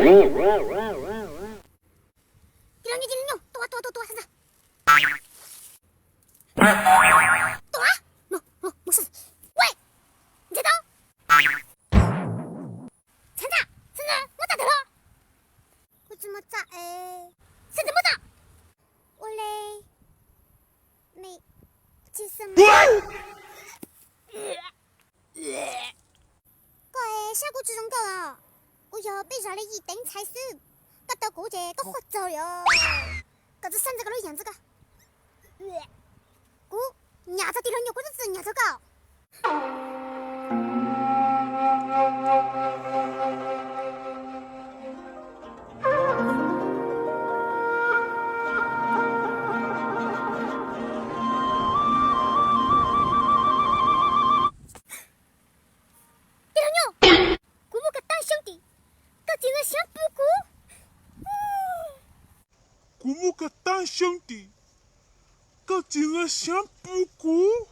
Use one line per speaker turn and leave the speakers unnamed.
Tiranyo, tuwa, sana. Tuwa? 무슨? 왜? 이제다? 선자, 못다 들어. 웃지 못자, 선자 못다. 원래 매 지금 거에 샤고 주정가. 我要被杀了一等才死，搞到过节搞活着了，搞这三这个人样子个，伢子的人有或者是伢子个。
古木个当兄弟，搞进了相布谷。